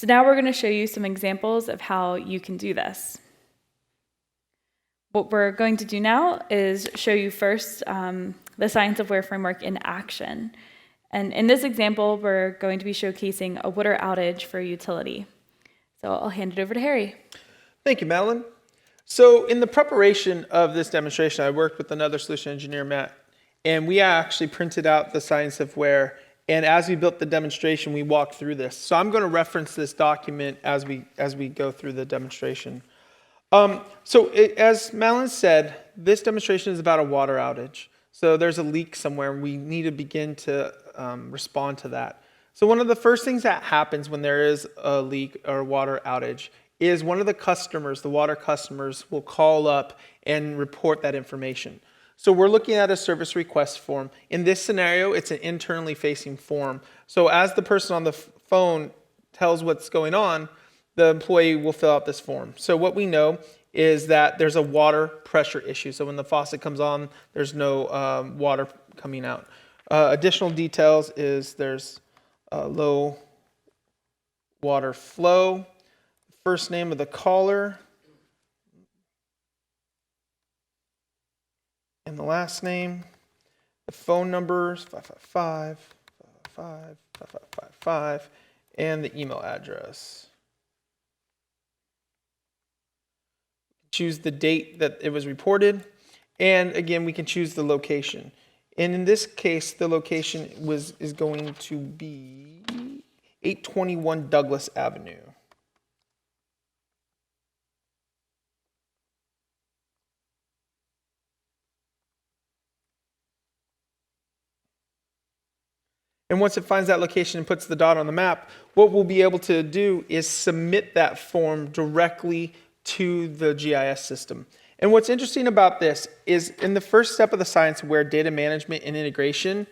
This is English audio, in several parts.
So now we're going to show you some examples of how you can do this. What we're going to do now is show you first the Science of Where framework in action. And in this example, we're going to be showcasing a water outage for a utility. So I'll hand it over to Harry. Thank you, Madeline. So in the preparation of this demonstration, I worked with another solution engineer, Matt, and we actually printed out the Science of Where. And as we built the demonstration, we walked through this. So I'm going to reference this document as we go through the demonstration. As Madeline said, this demonstration is about a water outage. So there's a leak somewhere, and we need to begin to respond to that. So one of the first things that happens when there is a leak or a water outage is one of the customers, the water customers, will call up and report that information. So we're looking at a service request form. In this scenario, it's an internally facing form. So as the person on the phone tells what's going on, the employee will fill out this form. So what we know is that there's a water pressure issue. So when the faucet comes on, there's no water coming out. Additional details is there's low water flow, first name of the caller, and the last name, the phone numbers, 555, 555, 5555, and the email address. Choose the date that it was reported, and again, we can choose the location. And in this case, the location is going to be 821 Douglas Avenue. And once it finds that location and puts the dot on the map, what we'll be able to do is submit that form directly to the GIS system. And what's interesting about this is in the first step of the Science of Where data management and integration,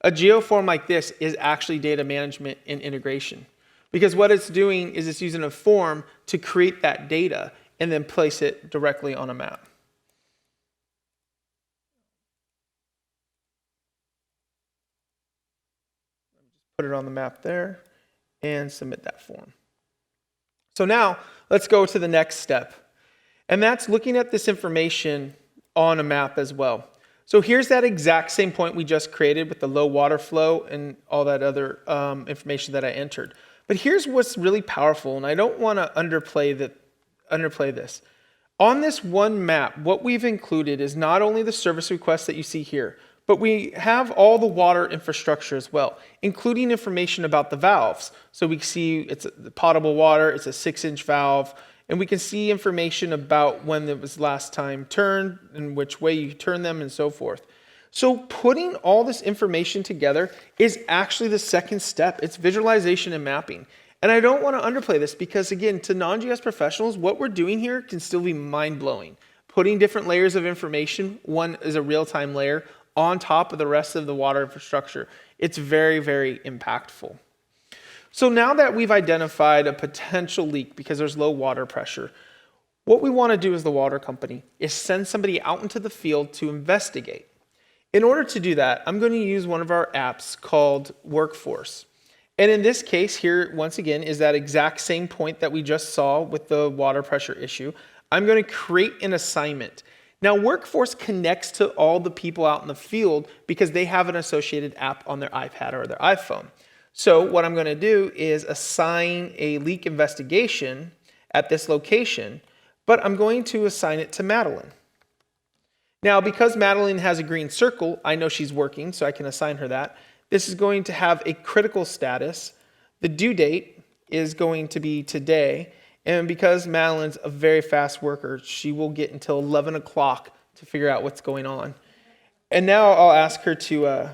a geoform like this is actually data management and integration. Because what it's doing is it's using a form to create that data and then place it directly on a map. Put it on the map there and submit that form. So now let's go to the next step. And that's looking at this information on a map as well. So here's that exact same point we just created with the low water flow and all that other information that I entered. But here's what's really powerful, and I don't want to underplay this. On this one map, what we've included is not only the service requests that you see here, but we have all the water infrastructure as well, including information about the valves. So we see it's potable water, it's a 6-inch valve, and we can see information about when it was last time turned and which way you turn them and so forth. So putting all this information together is actually the second step. It's visualization and mapping. And I don't want to underplay this because, again, to non-GIS professionals, what we're doing here can still be mind-blowing. Putting different layers of information, one is a real-time layer, on top of the rest of the water infrastructure. It's very, very impactful. So now that we've identified a potential leak because there's low water pressure, what we want to do as the water company is send somebody out into the field to investigate. In order to do that, I'm going to use one of our apps called Workforce. And in this case here, once again, is that exact same point that we just saw with the water pressure issue. I'm going to create an assignment. Now, Workforce connects to all the people out in the field because they have an associated app on their iPad or their iPhone. So what I'm going to do is assign a leak investigation at this location, but I'm going to assign it to Madeline. Now, because Madeline has a green circle, I know she's working, so I can assign her that. This is going to have a critical status. The due date is going to be today. And because Madeline's a very fast worker, she will get until 11 o'clock to figure out what's going on. And now I'll ask her to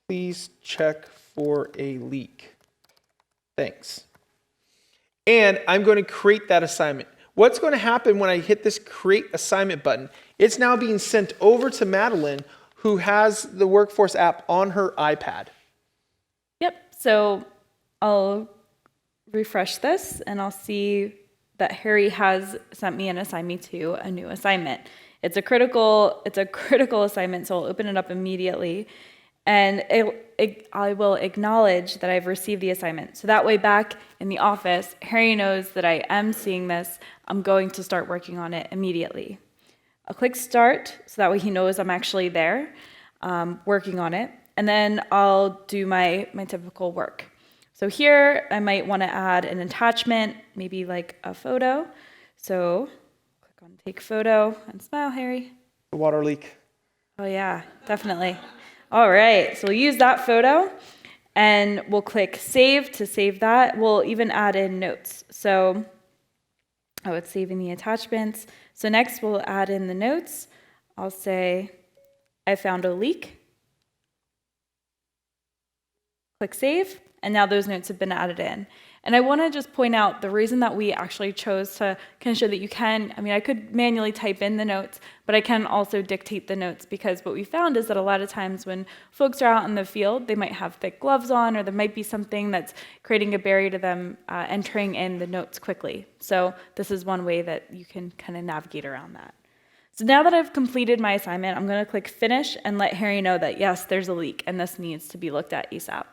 please check for a leak. Thanks. And I'm going to create that assignment. What's going to happen when I hit this create assignment button? It's now being sent over to Madeline, who has the Workforce app on her iPad. Yep, so I'll refresh this and I'll see that Harry has sent me and assigned me to a new assignment. It's a critical assignment, so I'll open it up immediately. and I will acknowledge that I've received the assignment. So that way back in the office, Harry knows that I am seeing this. I'm going to start working on it immediately. I'll click start, so that way he knows I'm actually there working on it. And then I'll do my typical work. So here I might want to add an attachment, maybe like a photo. So click on take photo and smile, Harry. The water leak. Oh yeah, definitely. All right, so we'll use that photo and we'll click save to save that. We'll even add in notes. So, it's saving the attachments. So next we'll add in the notes. I'll say, I found a leak. Click save, and now those notes have been added in. And I want to just point out the reason that we actually chose to kind of show that you can, I could manually type in the notes, but I can also dictate the notes, because what we found is that a lot of times when folks are out in the field, they might have thick gloves on, or there might be something that's creating a barrier to them entering in the notes quickly. So this is one way that you can kind of navigate around that. So now that I've completed my assignment, I'm going to click finish and let Harry know that yes, there's a leak and this needs to be looked at ASAP.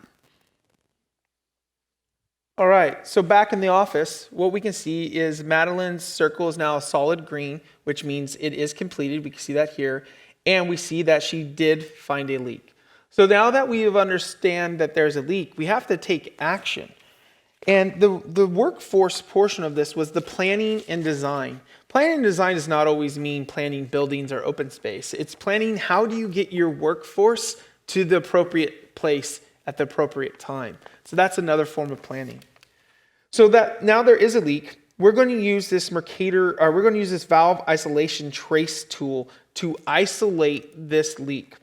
All right, so back in the office, what we can see is Madeline's circle is now a solid green, which means it is completed. We can see that here. And we see that she did find a leak. So now that we understand that there's a leak, we have to take action. And the workforce portion of this was the planning and design. Planning and design does not always mean planning buildings or open space. It's planning how do you get your workforce to the appropriate place at the appropriate time. So that's another form of planning. So that now there is a leak, we're going to use this Mercator, or we're going to use this valve isolation trace tool to isolate this leak.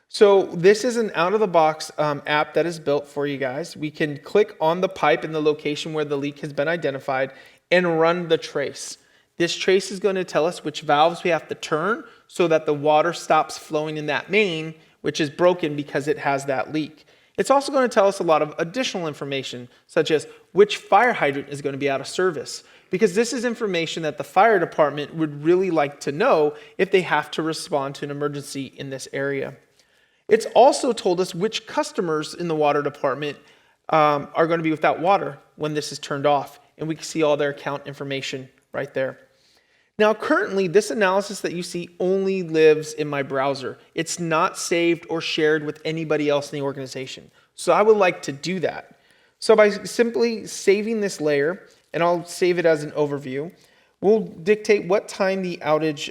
So this is an out-of-the-box app that is built for you guys. We can click on the pipe in the location where the leak has been identified and run the trace. This trace is going to tell us which valves we have to turn so that the water stops flowing in that main, which is broken because it has that leak. It's also going to tell us a lot of additional information, such as which fire hydrant is going to be out of service, because this is information that the fire department would really like to know if they have to respond to an emergency in this area. It's also told us which customers in the water department are going to be without water when this is turned off, and we can see all their account information right there. Now, currently, this analysis that you see only lives in my browser. It's not saved or shared with anybody else in the organization. So I would like to do that. So by simply saving this layer, and I'll save it as an overview, we'll dictate what time the outage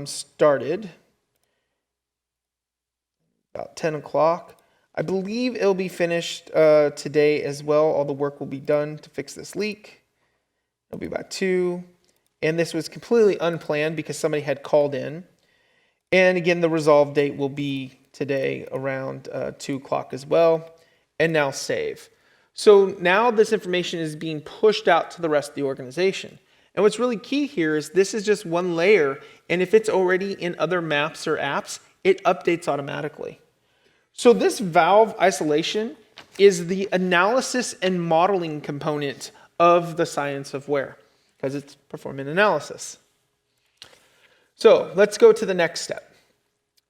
started. About 10 o'clock. I believe it'll be finished today as well. All the work will be done to fix this leak. It'll be about 2. And this was completely unplanned because somebody had called in. And again, the resolve date will be today around 2 o'clock as well. And now save. So now this information is being pushed out to the rest of the organization. And what's really key here is this is just one layer. And if it's already in other maps or apps, it updates automatically. So this valve isolation is the analysis and modeling component of the science of where, because it's performing analysis. So let's go to the next step.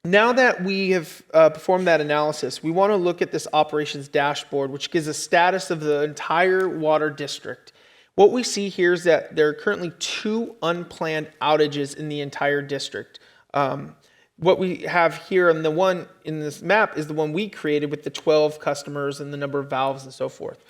Now that we have performed that analysis, we want to look at this operations dashboard, which gives a status of the entire water district. What we see here is that there are currently 2 unplanned outages in the entire district. What we have here on the one in this map is the one we created with the 12 customers and the number of valves and so forth.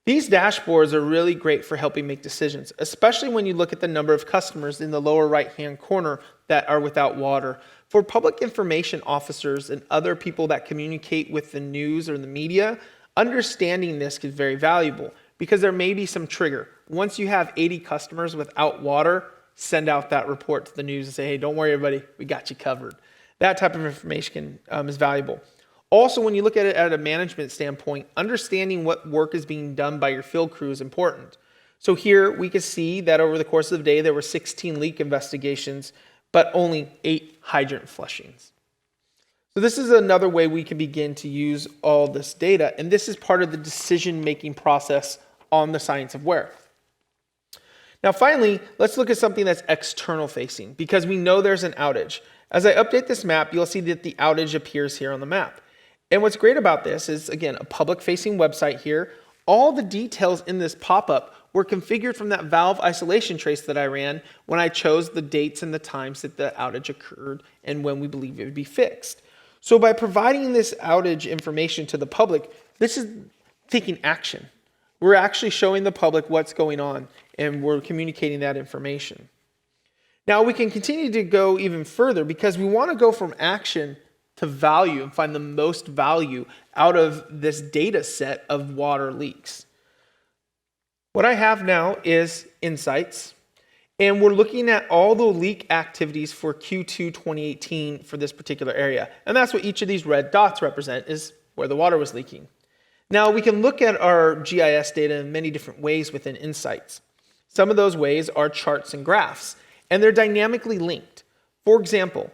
These dashboards are really great for helping make decisions, especially when you look at the number of customers in the lower right-hand corner that are without water. For public information officers and other people that communicate with the news or the media, understanding this is very valuable because there may be some trigger. Once you have 80 customers without water, send out that report to the news and say, hey, don't worry, everybody, we got you covered. That type of information is valuable. Also, when you look at it at a management standpoint, understanding what work is being done by your field crew is important. So here we can see that over the course of the day, there were 16 leak investigations, but only 8 hydrant flushings. So this is another way we can begin to use all this data, and this is part of the decision-making process on the science of where. Now finally, let's look at something that's external facing, because we know there's an outage. As I update this map, you'll see that the outage appears here on the map. And what's great about this is, again, a public-facing website here. All the details in this pop-up were configured from that valve isolation trace that I ran when I chose the dates and the times that the outage occurred and when we believe it would be fixed. So by providing this outage information to the public, this is taking action. We're actually showing the public what's going on, and we're communicating that information. Now we can continue to go even further because we want to go from action to value and find the most value out of this data set of water leaks. What I have now is insights, and we're looking at all the leak activities for Q2 2018 for this particular area. And that's what each of these red dots represent, is where the water was leaking. Now we can look at our GIS data in many different ways within insights. Some of those ways are charts and graphs, and they're dynamically linked. For example,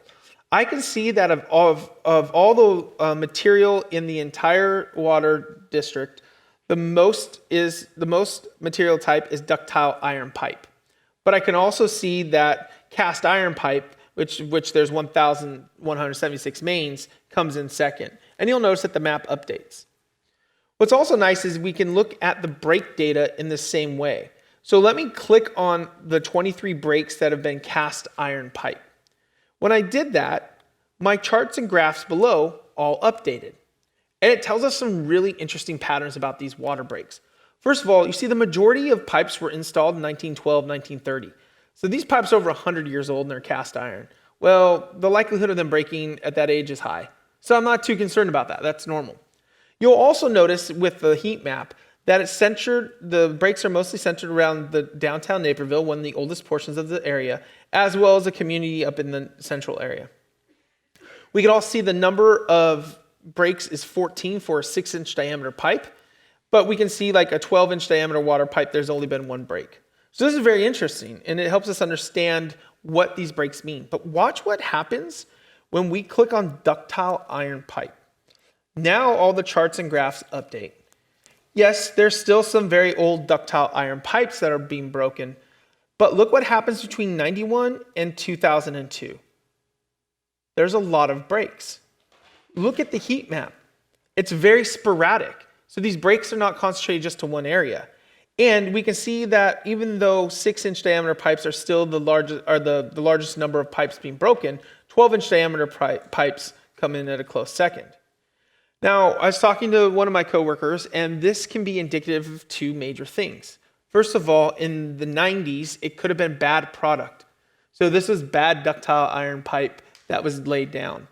I can see that of all the material in the entire water district, the most material type is ductile iron pipe. But I can also see that cast iron pipe, which there's 1,176 mains, comes in second. And you'll notice that the map updates. What's also nice is we can look at the break data in the same way. So let me click on the 23 breaks that have been cast iron pipe. When I did that, my charts and graphs below all updated. And it tells us some really interesting patterns about these water breaks. First of all, you see the majority of pipes were installed in 1912, 1930. So these pipes are over 100 years old and they're cast iron. Well, the likelihood of them breaking at that age is high. So I'm not too concerned about that. That's normal. You'll also notice with the heat map that the breaks are mostly centered around the downtown Naperville, one of the oldest portions of the area, as well as a community up in the central area. We can also see the number of breaks is 14 for a 6-inch diameter pipe, but we can see like a 12-inch diameter water pipe, there's only been one break. So this is very interesting, and it helps us understand what these breaks mean. But watch what happens when we click on ductile iron pipe. Now all the charts and graphs update. Yes, there's still some very old ductile iron pipes that are being broken, but look what happens between 91 and 2002. There's a lot of breaks. Look at the heat map. It's very sporadic. So these breaks are not concentrated just to one area. And we can see that even though 6-inch diameter pipes are still the largest number of pipes being broken, 12-inch diameter pipes come in at a close second. Now, I was talking to one of my coworkers, and this can be indicative of two major things. First of all, in the 90s, it could have been bad product. So this was bad ductile iron pipe that was laid down.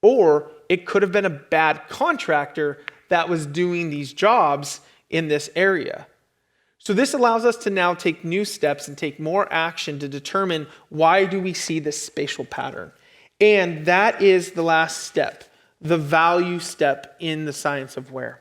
Or it could have been a bad contractor that was doing these jobs in this area. So this allows us to now take new steps and take more action to determine why do we see this spatial pattern. And that is the last step, the value step in the science of where.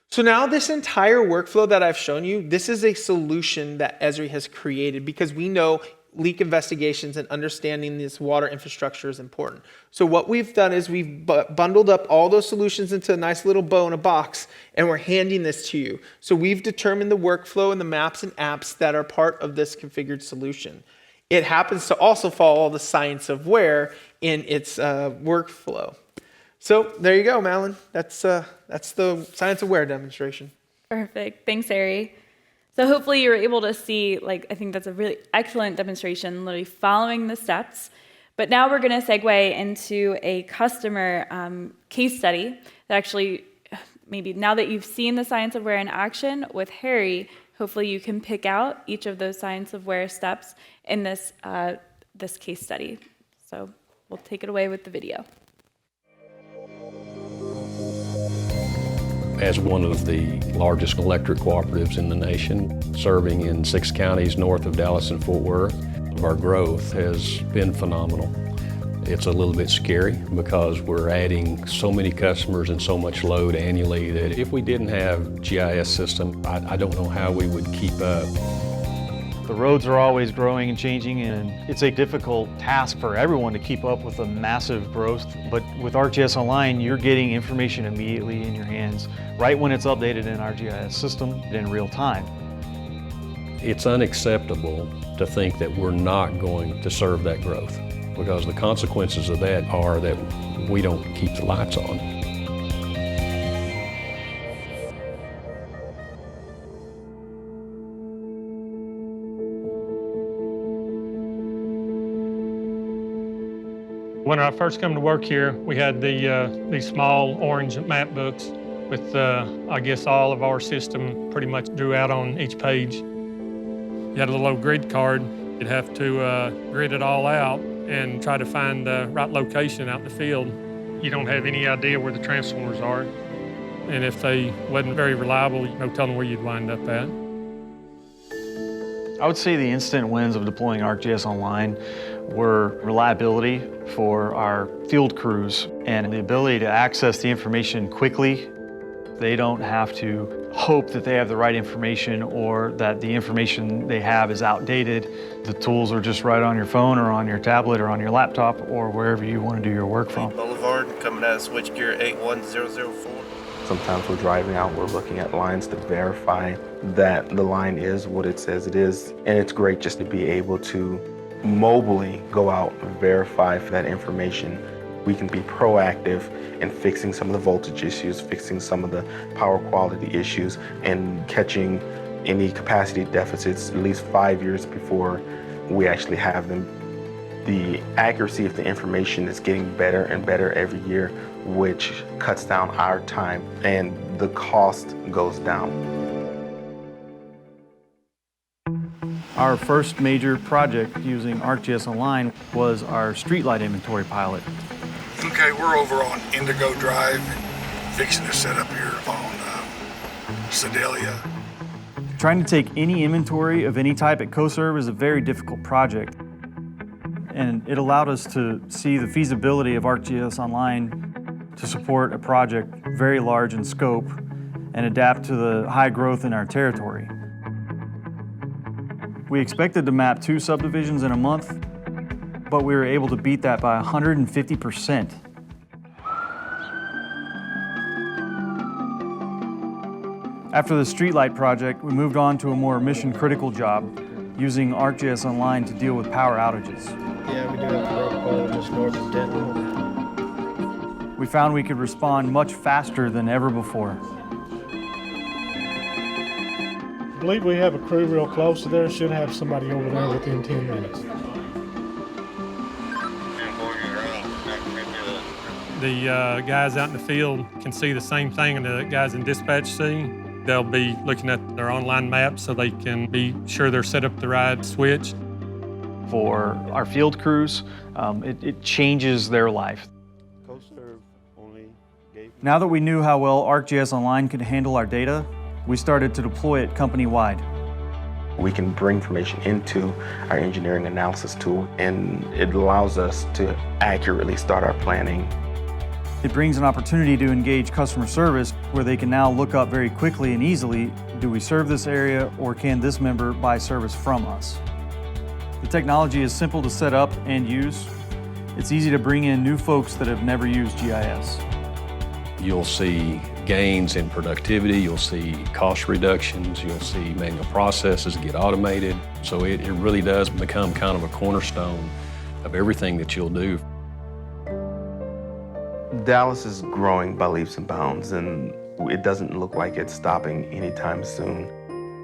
So now this entire workflow that I've shown you, this is a solution that Esri has created because we know leak investigations and understanding this water infrastructure is important. So what we've done is we've bundled up all those solutions into a nice little bow in a box, and we're handing this to you. So we've determined the workflow and the maps and apps that are part of this configured solution. It happens to also follow the science of where in its workflow. So there you go, Malin. That's the science of where demonstration. Perfect. Thanks, Ari. So hopefully you were able to see, I think that's a really excellent demonstration, literally following the steps. But now we're going to segue into a customer case study that actually, maybe now that you've seen the science of where in action with Harry, hopefully you can pick out each of those science of where steps in this case study. So we'll take it away with the video. As one of the largest electric cooperatives in the nation, serving in 6 counties north of Dallas and Fort Worth, our growth has been phenomenal. It's a little bit scary because we're adding so many customers and so much load annually that if we didn't have GIS system, I don't know how we would keep up. The roads are always growing and changing, and it's a difficult task for everyone to keep up with a massive growth. But with ArcGIS Online, you're getting information immediately in your hands, right when it's updated in our GIS system in real time. It's unacceptable to think that we're not going to serve that growth, because the consequences of that are that we don't keep the lights on. When I first come to work here, we had these small orange map books with, I guess, all of our system pretty much drew out on each page. You had a little old grid card. You'd have to grid it all out and try to find the right location out in the field. You don't have any idea where the transformers are. And if they wasn't very reliable, no telling where you'd wind up at. I would say the instant wins of deploying ArcGIS Online were reliability for our field crews and the ability to access the information quickly. They don't have to hope that they have the right information or that the information they have is outdated. The tools are just right on your phone or on your tablet or on your laptop or wherever you want to do your work from. Boulevard coming out of switchgear 81004. Sometimes we're driving out, we're looking at lines to verify that the line is what it says it is. And it's great just to be able to mobily go out and verify for that information. We can be proactive in fixing some of the voltage issues, fixing some of the power quality issues, and catching any capacity deficits at least 5 years before we actually have them. The accuracy of the information is getting better and better every year, which cuts down our time and the cost goes down. Our first major project using ArcGIS Online was our streetlight inventory pilot. Okay, we're over on Indigo Drive, fixing to set up here on Sedalia. Trying to take any inventory of any type at CoServ is a very difficult project. And it allowed us to see the feasibility of ArcGIS Online to support a project very large in scope and adapt to the high growth in our territory. We expected to map 2 subdivisions in a month, but we were able to beat that by 150%. After the streetlight project, we moved on to a more mission-critical job, using ArcGIS Online to deal with power outages. Yeah, we do have a road pole just north of Denton. We found we could respond much faster than ever before. I believe we have a crew real close to there. Should have somebody over there within 10 minutes. The guys out in the field can see the same thing and the guys in dispatch see. They'll be looking at their online maps so they can be sure they're set up the right switch. For our field crews, it changes their life. CoServ only gave Now that we knew how well ArcGIS Online could handle our data, we started to deploy it company-wide. We can bring information into our engineering analysis tool, and it allows us to accurately start our planning. It brings an opportunity to engage customer service where they can now look up very quickly and easily, do we serve this area or can this member buy service from us? The technology is simple to set up and use. It's easy to bring in new folks that have never used GIS. You'll see gains in productivity, you'll see cost reductions, you'll see manual processes get automated. So it really does become kind of a cornerstone of everything that you'll do. Dallas is growing by leaps and bounds, and it doesn't look like it's stopping anytime soon.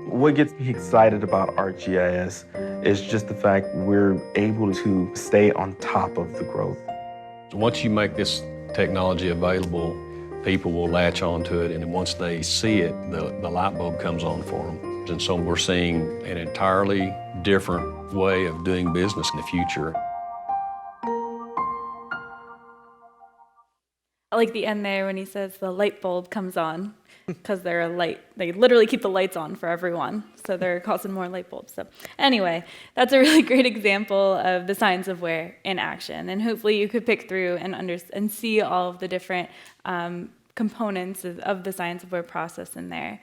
What gets me excited about ArcGIS is just the fact we're able to stay on top of the growth. Once you make this technology available, people will latch onto it, and once they see it, the light bulb comes on for them. And so we're seeing an entirely different way of doing business in the future. I like the end there when he says the light bulb comes on, because they're a light. They literally keep the lights on for everyone, so they're causing more light bulbs. So anyway, that's a really great example of the science of where in action, and hopefully you could pick through and see all of the different components of the science of where process in there.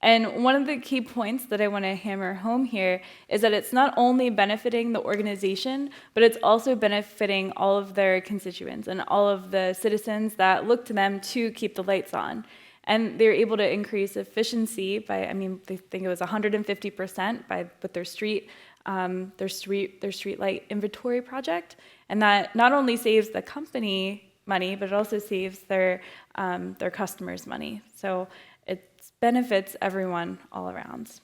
And one of the key points that I want to hammer home here is that it's not only benefiting the organization, but it's also benefiting all of their constituents and all of the citizens that look to them to keep the lights on. And they're able to increase efficiency by, I mean, they think it was 150% with their street light inventory project. And that not only saves the company money, but it also saves their customers money. So it benefits everyone all around.